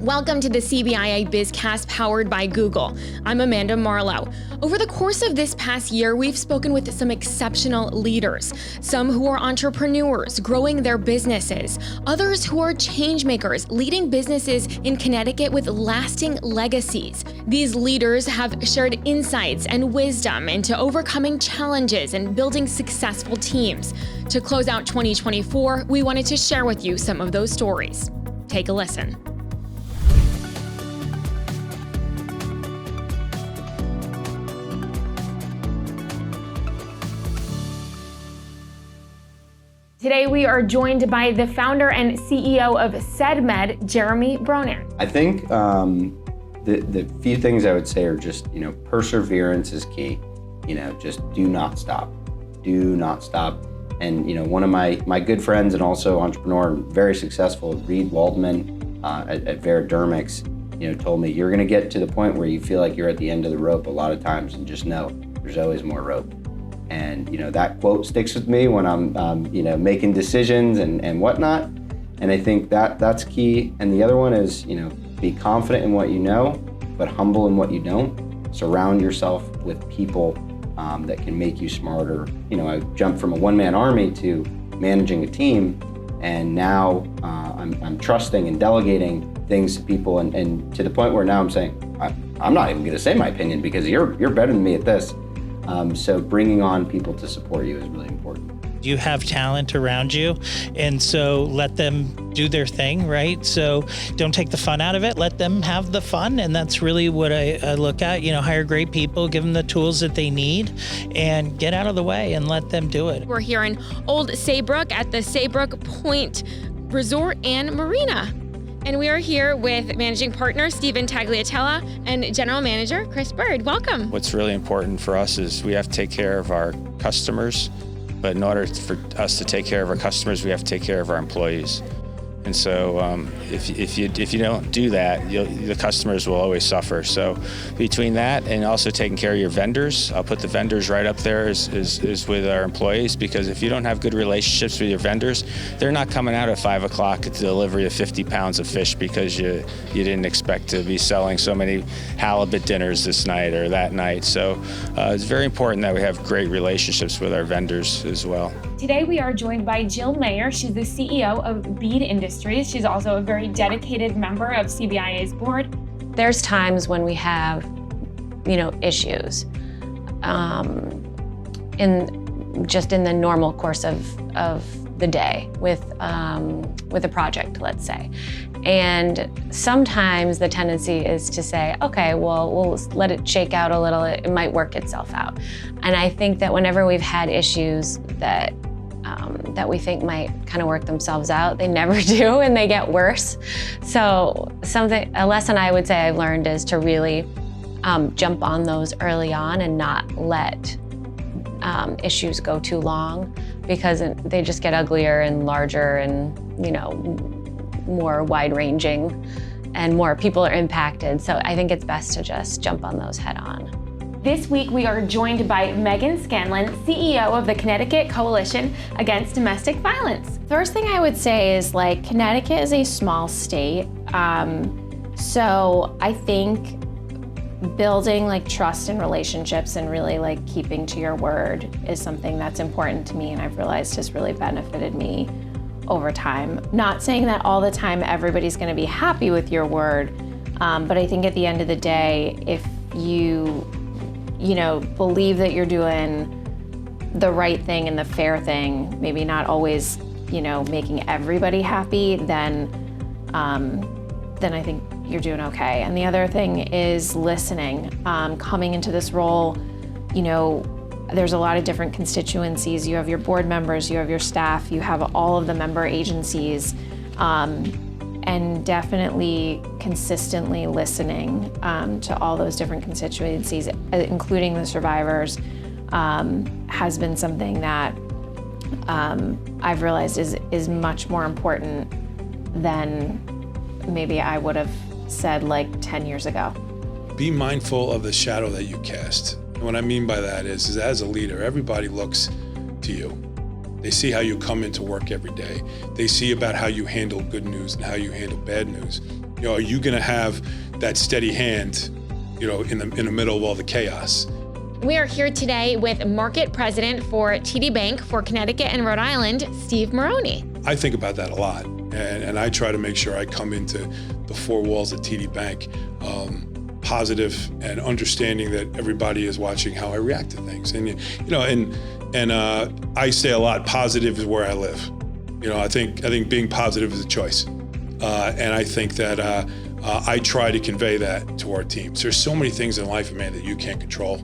Welcome to the CBIA BizCast powered by Google. I'm Amanda Marlowe. Over the course of this past year, we've spoken with some exceptional leaders, some who are entrepreneurs growing their businesses, others who are changemakers leading businesses in Connecticut with lasting legacies. These leaders have shared insights and wisdom into overcoming challenges and building successful teams. To close out 2024, we wanted to share with you some of those stories. Take a listen. Today, we are joined by the founder and CEO of SedMed, Jeremy Bronen. I think the few things I would say are just, perseverance is key. Just do not stop. Do not stop. And, one of my good friends and also entrepreneur, very successful, Reed Waldman at Veradermics, told me, you're going to get to the point where you feel like you're at the end of the rope a lot of times, and just know there's always more rope. And that quote sticks with me when I'm making decisions and whatnot. And I think that's key. And the other one is be confident in what you know, but humble in what you don't. Surround yourself with people that can make you smarter. I jumped from a one-man army to managing a team, and now I'm trusting and delegating things to people, and to the point where now I'm saying I'm not even going to say my opinion because you're better than me at this. So bringing on people to support you is really important. You have talent around you, and so let them do their thing, right? So don't take the fun out of it. Let them have the fun, and that's really what I look at. Hire great people, give them the tools that they need, and get out of the way and let them do it. We're here in Old Saybrook at the Saybrook Point Resort and Marina. And we are here with Managing Partner Stephen Tagliatela and General Manager Chris Bird. Welcome. What's really important for us is we have to take care of our customers, but in order for us to take care of our customers, we have to take care of our employees. And so if you don't do that, the customers will always suffer. So between that and also taking care of your vendors, I'll put the vendors right up there is with our employees, because if you don't have good relationships with your vendors, they're not coming out at 5 o'clock at the delivery of 50 pounds of fish because you didn't expect to be selling so many halibut dinners this night or that night. So it's very important that we have great relationships with our vendors as well. Today we are joined by Jill Mayer. She's the CEO of Bead Industries. She's also a very dedicated member of CBIA's board. There's times when we have, issues in the normal course of the day with a project, let's say. And sometimes the tendency is to say, okay, well, we'll let it shake out a little. It might work itself out. And I think that whenever we've had issues that we think might kind of work themselves out, they never do, and they get worse. So a lesson I would say I've learned is to really jump on those early on and not let issues go too long, because they just get uglier and larger and more wide-ranging, and more people are impacted. So I think it's best to just jump on those head on. This week, we are joined by Meghan Scanlon, CEO of the Connecticut Coalition Against Domestic Violence. First thing I would say is Connecticut is a small state. So I think building trust and relationships and really keeping to your word is something that's important to me, and I've realized has really benefited me over time. Not saying that all the time everybody's gonna be happy with your word, but I think at the end of the day, if you believe that you're doing the right thing and the fair thing, maybe not always, making everybody happy, then I think you're doing okay. And the other thing is listening. Coming into this role, there's a lot of different constituencies. You have your board members, you have your staff, you have all of the member agencies, and definitely consistently listening to all those different constituencies, including the survivors, has been something that I've realized is much more important than maybe I would have said 10 years ago. Be mindful of the shadow that you cast. And what I mean by that is as a leader, everybody looks to you. They see how you come into work every day. They see about how you handle good news and how you handle bad news. Are you going to have that steady hand, in the middle of all the chaos? We are here today with Market President for TD Bank for Connecticut and Rhode Island, Steve Moroney. I think about that a lot, and I try to make sure I come into the four walls at TD Bank positive and understanding that everybody is watching how I react to things. And I say a lot, positive is where I live. I think being positive is a choice, and I think that I try to convey that to our teams. There's so many things in life, man, that you can't control.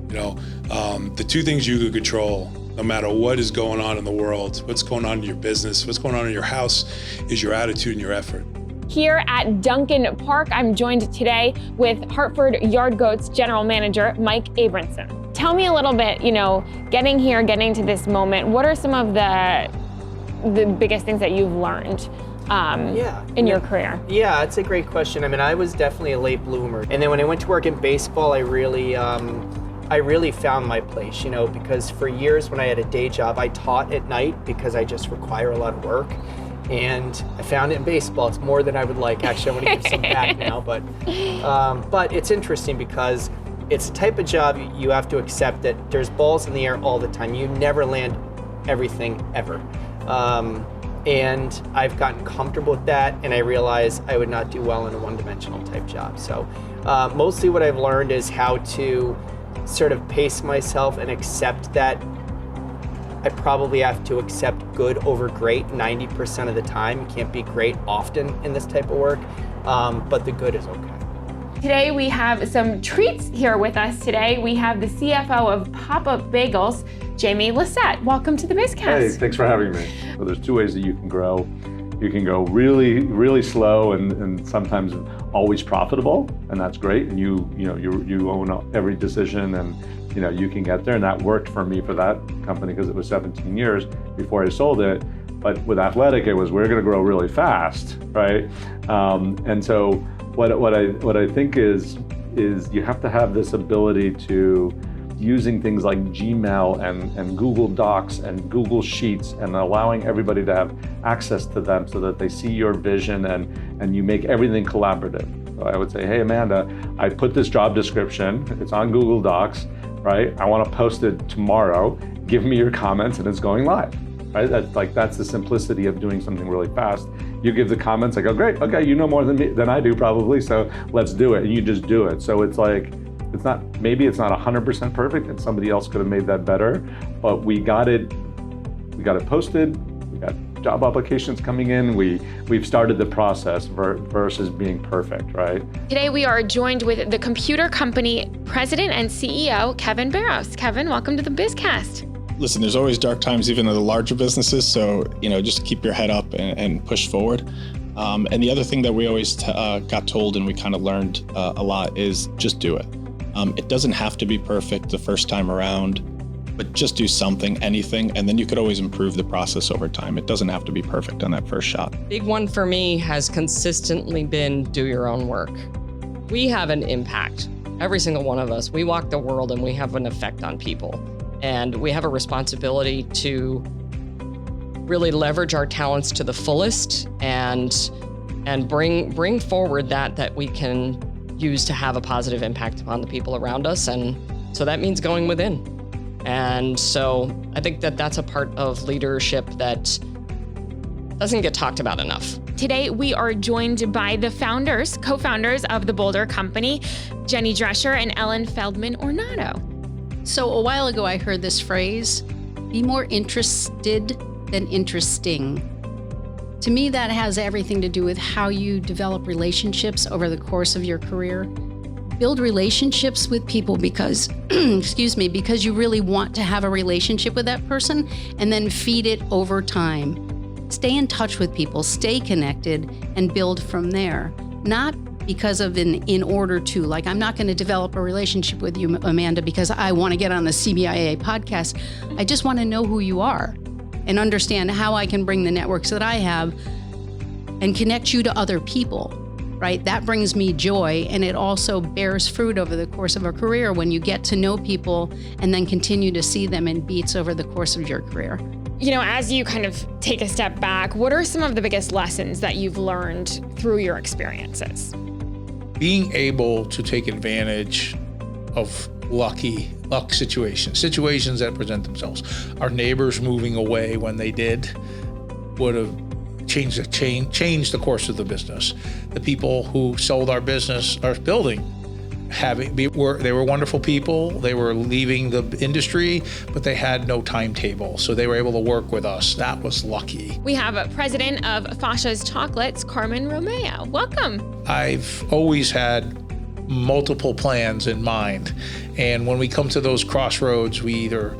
The two things you can control, no matter what is going on in the world, what's going on in your business, what's going on in your house, is your attitude and your effort. Here at Duncan Park, I'm joined today with Hartford Yard Goats General Manager, Mike Abramson. Tell me a little bit, getting here, getting to this moment, what are some of the biggest things that you've learned in your career? Yeah, it's a great question. I mean, I was definitely a late bloomer. And then when I went to work in baseball, I really found my place, because for years when I had a day job, I taught at night because I just require a lot of work. And I found it in baseball. It's more than I would like. Actually, I want to give some back now. But it's interesting because it's a type of job you have to accept that there's balls in the air all the time. You never land everything ever. And I've gotten comfortable with that, and I realized I would not do well in a one-dimensional type job. So mostly what I've learned is how to sort of pace myself and accept that I probably have to accept good over great 90% of the time. You can't be great often in this type of work, but the good is okay. Today we have some treats here with us today. We have the CFO of Pop-Up Bagels, Jamie Lissette. Welcome to the BizCast. Hey, thanks for having me. Well, there's two ways that you can grow. You can go really, really slow and sometimes always profitable, and that's great. And you own every decision, and you can get there. And that worked for me for that company because it was 17 years before I sold it. But with Athletic, it was we're going to grow really fast, right? And so what I think is you have to have this ability to using things like Gmail and Google Docs and Google Sheets and allowing everybody to have access to them so that they see your vision and you make everything collaborative. So I would say, hey, Amanda, I put this job description, it's on Google Docs, right? I want to post it tomorrow. Give me your comments and it's going live, right? That's the simplicity of doing something really fast. You give the comments, I go, great, okay, you know more than I do probably, so let's do it. And you just do it. So it's like, maybe it's not 100% perfect and somebody else could have made that better, but we got it posted, we got job applications coming in, we've started the process versus being perfect, right? Today we are joined with the computer company president and CEO, Kevin Barros. Kevin, welcome to the BizCast. Listen, there's always dark times even in the larger businesses, so just keep your head up and push forward. And the other thing that we always got told and we kind of learned a lot is just do it. It doesn't have to be perfect the first time around, but just do something, anything, and then you could always improve the process over time. It doesn't have to be perfect on that first shot. Big one for me has consistently been do your own work. We have an impact. Every single one of us, we walk the world and we have an effect on people. And we have a responsibility to really leverage our talents to the fullest and bring forward that we can use to have a positive impact upon the people around us. And so that means going within. And so I think that's a part of leadership that doesn't get talked about enough. Today we are joined by the co-founders of the Boulder Company, Jenny Drescher and Ellen Feldman Ornato. So a while ago I heard this phrase, be more interested than interesting. To me, that has everything to do with how you develop relationships over the course of your career. Build relationships with people because, because you really want to have a relationship with that person, and then feed it over time. Stay in touch with people, stay connected, and build from there. Not because of in order to, like, I'm not going to develop a relationship with you, Amanda, because I want to get on the CBIA podcast. I just want to know who you are and understand how I can bring the networks that I have and connect you to other people, right? That brings me joy, and it also bears fruit over the course of a career when you get to know people and then continue to see them in beats over the course of your career. as you kind of take a step back, what are some of the biggest lessons that you've learned through your experiences? Being able to take advantage of luck situations that present themselves. Our neighbors moving away when they did would have changed the course of the business. The people who sold our building, they were wonderful people. They were leaving the industry, but they had no timetable, so they were able to work with us. That was lucky. We have a president of Fascia's Chocolates, Carmen Romeo. Welcome. I've always had multiple plans in mind, and when we come to those crossroads, we either,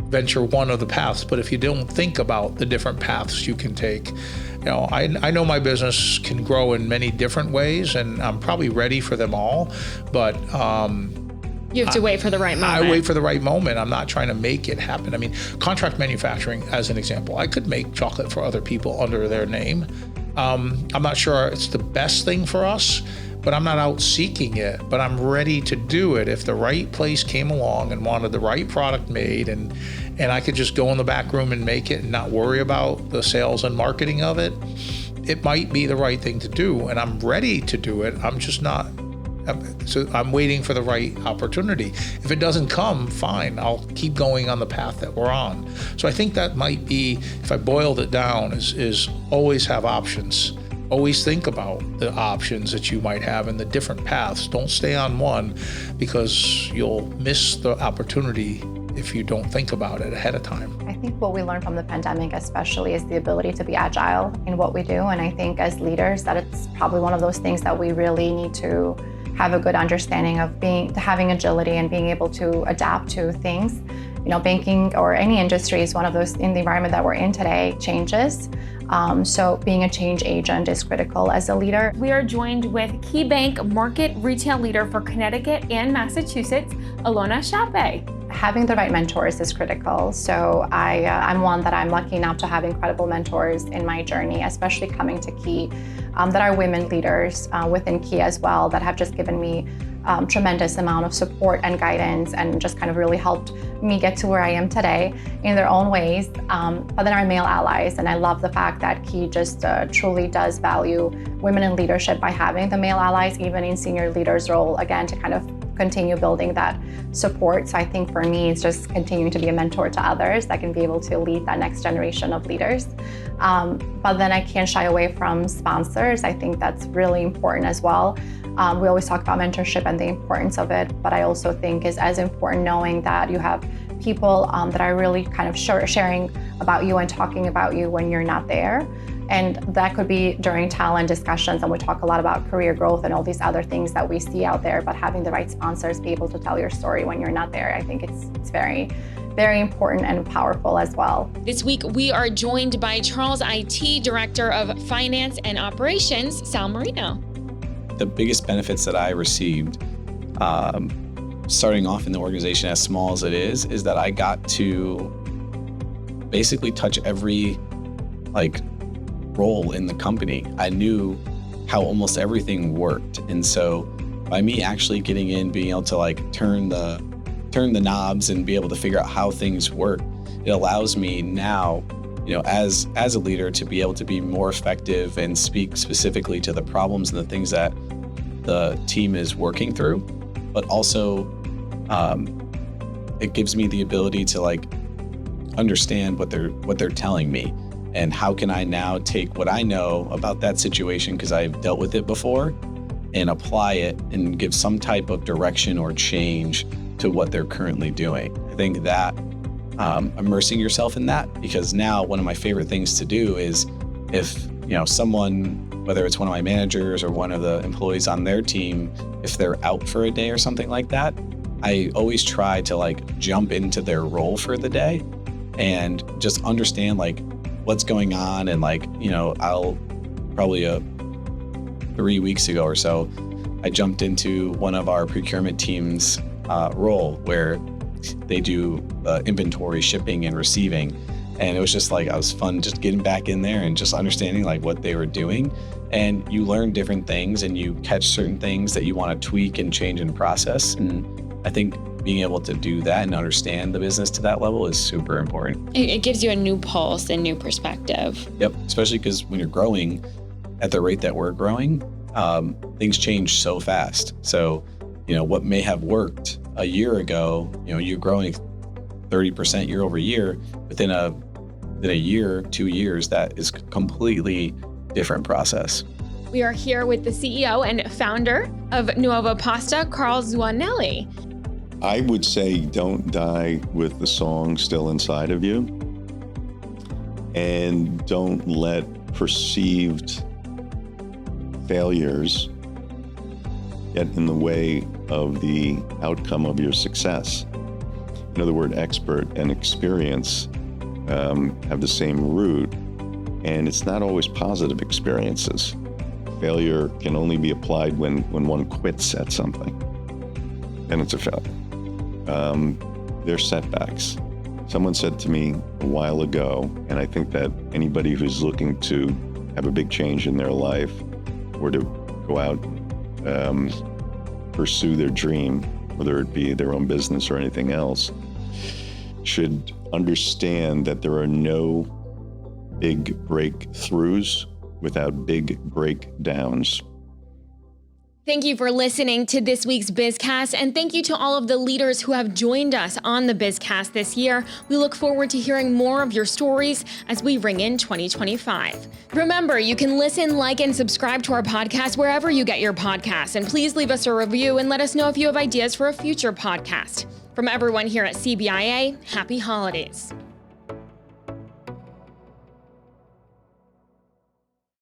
venture one of the paths, but if you don't think about the different paths you can take, I know my business can grow in many different ways, and I'm probably ready for them all, but you have to wait for the right moment. I wait for the right moment. I'm not trying to make it happen. I mean, contract manufacturing, as an example, I could make chocolate for other people under their name. I'm not sure it's the best thing for us, but I'm not out seeking it, but I'm ready to do it if the right place came along and wanted the right product made, and I could just go in the back room and make it and not worry about the sales and marketing of it. It might be the right thing to do, and I'm ready to do it. I'm just not. So I'm waiting for the right opportunity. If it doesn't come, fine, I'll keep going on the path that we're on. So I think that might be, if I boiled it down, is always have options. Always think about the options that you might have and the different paths. Don't stay on one, because you'll miss the opportunity if you don't think about it ahead of time. I think what we learned from the pandemic especially is the ability to be agile in what we do. And I think as leaders that it's probably one of those things that we really need to have a good understanding of, having agility and being able to adapt to things. Banking or any industry is one of those, in the environment that we're in today, changes. So being a change agent is critical as a leader. We are joined with KeyBank Market Retail Leader for Connecticut and Massachusetts, Alona Chape. Having the right mentors is critical. So I'm one that I'm lucky enough to have incredible mentors in my journey, especially coming to Key, that are women leaders within Key as well, that have just given me tremendous amount of support and guidance, and just kind of really helped me get to where I am today in their own ways. But then our male allies, and I love the fact that Key just truly does value women in leadership by having the male allies, even in senior leaders role, again, to kind of continue building that support. So I think for me, it's just continuing to be a mentor to others that can be able to lead that next generation of leaders. But then I can't shy away from sponsors. I think that's really important as well. We always talk about mentorship and the importance of it, but I also think is as important knowing that you have people that are really kind of sharing about you and talking about you when you're not there. And that could be during talent discussions, and we talk a lot about career growth and all these other things that we see out there, but having the right sponsors be able to tell your story when you're not there, I think it's very, very important and powerful as well. This week, we are joined by Charles IT Director of Finance and Operations, Sal Marino. The biggest benefits that I received starting off in the organization, as small as it is that I got to basically touch every role in the company. I knew how almost everything worked. And so by me actually getting in, being able to turn the knobs and be able to figure out how things work, it allows me now, as a leader, to be able to be more effective and speak specifically to the problems and the things that the team is working through. But also it gives me the ability to understand what they're telling me, and how can I now take what I know about that situation, because I've dealt with it before, and apply it and give some type of direction or change to what they're currently doing. I think that immersing yourself in that, because now one of my favorite things to do is if someone, whether it's one of my managers or one of the employees on their team, if they're out for a day or something like that, I always try to jump into their role for the day and just understand what's going on. And I'll probably 3 weeks ago or so, I jumped into one of our procurement team's role where they do inventory, shipping, and receiving. And it was just it was fun just getting back in there and just understanding what they were doing. And you learn different things and you catch certain things that you want to tweak and change in process. And I think being able to do that and understand the business to that level is super important. It gives you a new pulse and new perspective. Yep, especially because when you're growing at the rate that we're growing, things change so fast. So, what may have worked a year ago, you're growing 30% year over year. Within a year, 2 years, that is completely different process. We are here with the CEO and founder of Nuova Pasta, Carl Zuanelli. I would say don't die with the song still inside of you, and don't let perceived failures get in the way of the outcome of your success. The word expert and experience have the same root, and it's not always positive experiences. Failure can only be applied when one quits at something, and it's a failure. There's setbacks. Someone said to me a while ago, and I think that anybody who's looking to have a big change in their life or to go out, pursue their dream, whether it be their own business or anything else, should understand that there are no big breakthroughs without big breakdowns. Thank you for listening to this week's BizCast, and thank you to all of the leaders who have joined us on the BizCast this year. We look forward to hearing more of your stories as we ring in 2025. Remember, you can listen, like, and subscribe to our podcast wherever you get your podcasts, and please leave us a review and let us know if you have ideas for a future podcast. From everyone here at CBIA, happy holidays.